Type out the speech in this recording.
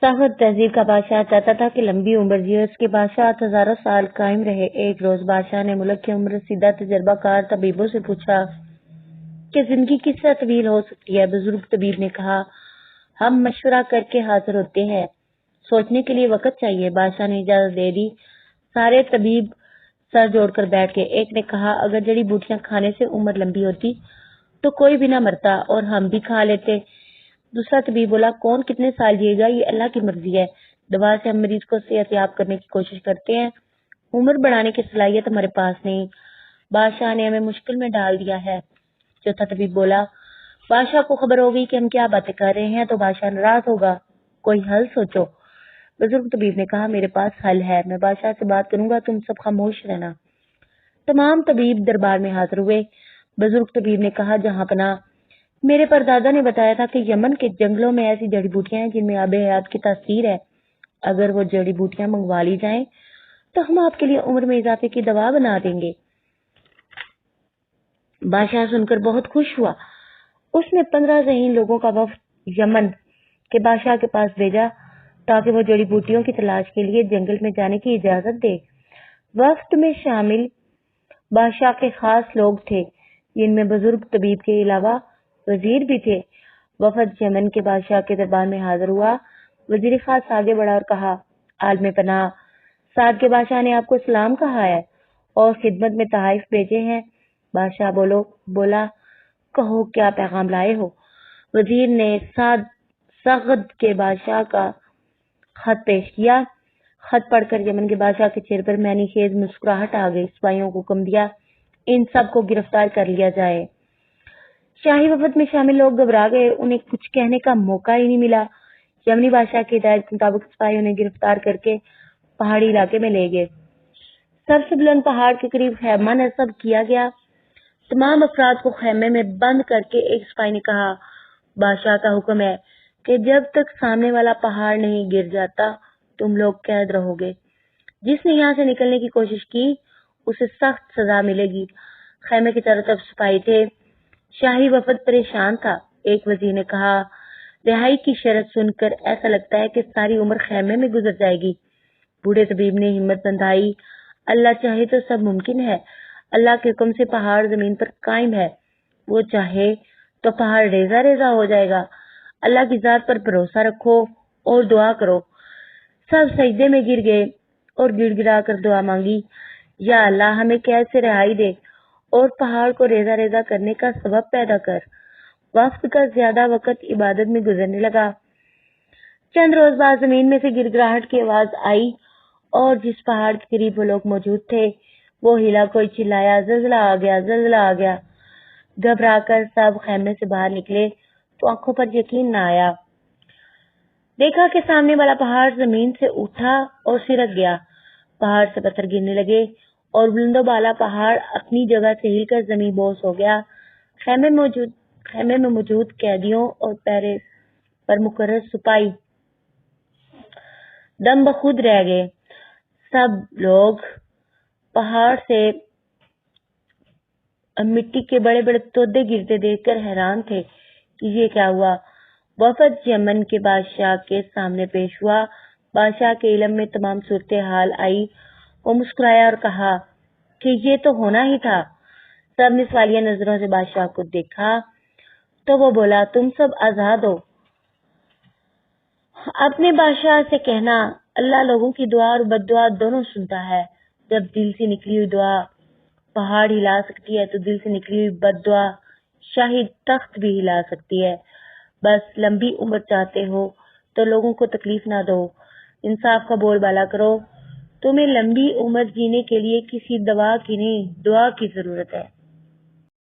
سخت تہذیب کا بادشاہ چاہتا تھا کہ لمبی عمر جیے، اس کے بادشاہت ہزاروں سال قائم رہے۔ ایک روز بادشاہ نے ملک کے عمر رسیدہ تجربہ کار طبیبوں سے پوچھا کہ زندگی کس طرح طویل ہو سکتی ہے۔ بزرگ طبیب نے کہا، ہم مشورہ کر کے حاضر ہوتے ہیں، سوچنے کے لیے وقت چاہیے۔ بادشاہ نے اجازت دے دی۔ سارے طبیب سر جوڑ کر بیٹھ گئے۔ ایک نے کہا، اگر جڑی بوٹیاں کھانے سے عمر لمبی ہوتی تو کوئی بھی نہ مرتا اور ہم بھی کھا لیتے۔ دوسرا طبیب بولا، کون کتنے سال جیے گا یہ اللہ کی مرضی ہے، دوا سے ہم مریض کو صحت یاب کرنے کی کوشش کرتے ہیں، عمر بڑھانے کی صلاحیت ہمارے پاس نہیں، بادشاہ نے ہمیں مشکل میں ڈال دیا ہے۔ چوتھا طبیب بولا، بادشاہ کو خبر ہوگی کہ ہم کیا باتیں کر رہے ہیں تو بادشاہ ناراض ہوگا، کوئی حل سوچو۔ بزرگ طبیب نے کہا، میرے پاس حل ہے، میں بادشاہ سے بات کروں گا، تم سب خاموش رہنا۔ تمام طبیب دربار میں حاضر ہوئے۔ بزرگ طبیب نے کہا، جہاں پناہ، میرے پردادا نے بتایا تھا کہ یمن کے جنگلوں میں ایسی جڑی بوٹیاں ہیں جن میں آب حیات کی تاثیر ہے، اگر وہ جڑی بوٹیاں منگوا لی جائیں تو ہم آپ کے لیے عمر میں اضافے کی دوا بنا دیں گے۔ بادشاہ سن کر بہت خوش ہوا۔ اس نے 15 ذہین لوگوں کا وفد یمن کے بادشاہ کے پاس بھیجا تاکہ وہ جڑی بوٹیوں کی تلاش کے لیے جنگل میں جانے کی اجازت دے۔ وفد میں شامل بادشاہ کے خاص لوگ تھے، جن میں بزرگ طبیب کے علاوہ وزیر بھی تھے۔ وفد یمن کے بادشاہ کے دربار میں حاضر ہوا۔ وزیر خاص آگے بڑھا اور کہا، عالم پناہ، سعد کے بادشاہ نے آپ کو سلام کہا ہے اور خدمت میں تحائف بھیجے ہیں۔ بادشاہ بولا، کہو کیا پیغام لائے ہو۔ وزیر نے سعد کے بادشاہ کا خط پیش کیا۔ خط پڑھ کر یمن کے بادشاہ کے چہرے پر معنی خیز مسکراہٹ آ گئی۔ سپاہیوں کو حکم دیا، ان سب کو گرفتار کر لیا جائے۔ شاہی وفد میں شامل لوگ گھبرا گئے، انہیں کچھ کہنے کا موقع ہی نہیں ملا۔ یمنی بادشاہ کی ہدایت کے مطابق سپاہی انہیں گرفتار کر کے پہاڑی علاقے میں لے گئے۔ سب سے بلند پہاڑ کے قریب خیمہ نصب کیا گیا۔ تمام افراد کو خیمے میں بند کر کے ایک سپاہی نے کہا، بادشاہ کا حکم ہے کہ جب تک سامنے والا پہاڑ نہیں گر جاتا تم لوگ قید رہو گے۔ جس نے یہاں سے نکلنے کی کوشش کی اسے سخت سزا ملے گی۔ خیمے کے چاروں طرف سپاہی تھے۔ شاہی وفد پریشان تھا۔ ایک وزیر نے کہا، رہائی کی شرط سن کر ایسا لگتا ہے کہ ساری عمر خیمے میں گزر جائے گی۔ بوڑھے طبیب نے ہمت بندھائی، اللہ چاہے تو سب ممکن ہے، اللہ کے حکم سے پہاڑ زمین پر قائم ہے، وہ چاہے تو پہاڑ ریزہ ریزہ ہو جائے گا، اللہ کی ذات پر بھروسہ رکھو اور دعا کرو۔ سب سجدے میں گر گئے اور گڑ گڑا کر دعا مانگی، یا اللہ ہمیں قید سے رہائی دے اور پہاڑ کو ریزہ ریزہ کرنے کا سبب پیدا کر۔ وقت کا زیادہ وقت عبادت میں گزرنے لگا۔ چند روز بعد زمین میں سے گڑ گڑاہٹ کی آواز آئی اور جس پہاڑ کے قریب وہ لوگ موجود تھے وہ ہلا، کوئی چلایا، زلزلہ آ گیا، زلزلہ آ گیا۔ گھبرا کر سب خیمے سے باہر نکلے تو آنکھوں پر یقین نہ آیا۔ دیکھا کہ سامنے والا پہاڑ زمین سے اٹھا اور سرک گیا۔ پہاڑ سے پتھر گرنے لگے اور بلند و بالا پہاڑ اپنی جگہ سے ہل کر زمین بوس ہو گیا۔ خیمے میں موجود قیدیوں اور پہرے پر مقرر سپاہی دم بخود رہ گئے۔ سب لوگ پہاڑ سے مٹی کے بڑے بڑے تودے گرتے دیکھ کر حیران تھے کہ یہ کیا ہوا۔ وفد یمن کے بادشاہ کے سامنے پیش ہوا۔ بادشاہ کے علم میں تمام صورتحال آئی۔ وہ مسکرایا اور کہا کہ یہ تو ہونا ہی تھا۔ سب نے سوالیہ نظروں سے بادشاہ کو دیکھا تو وہ بولا، تم سب آزاد ہو۔ اپنے بادشاہ سے کہنا، اللہ لوگوں کی دعا اور بد دعا دونوں سنتا ہے۔ جب دل سے نکلی ہوئی دعا پہاڑ ہلا سکتی ہے تو دل سے نکلی ہوئی بد دعا شاہی تخت بھی ہلا سکتی ہے۔ بس لمبی عمر چاہتے ہو تو لوگوں کو تکلیف نہ دو، انصاف کا بول بالا کرو۔ تمہیں لمبی عمر جینے کے لیے کسی دوا کی نہیں، دعا کی ضرورت ہے۔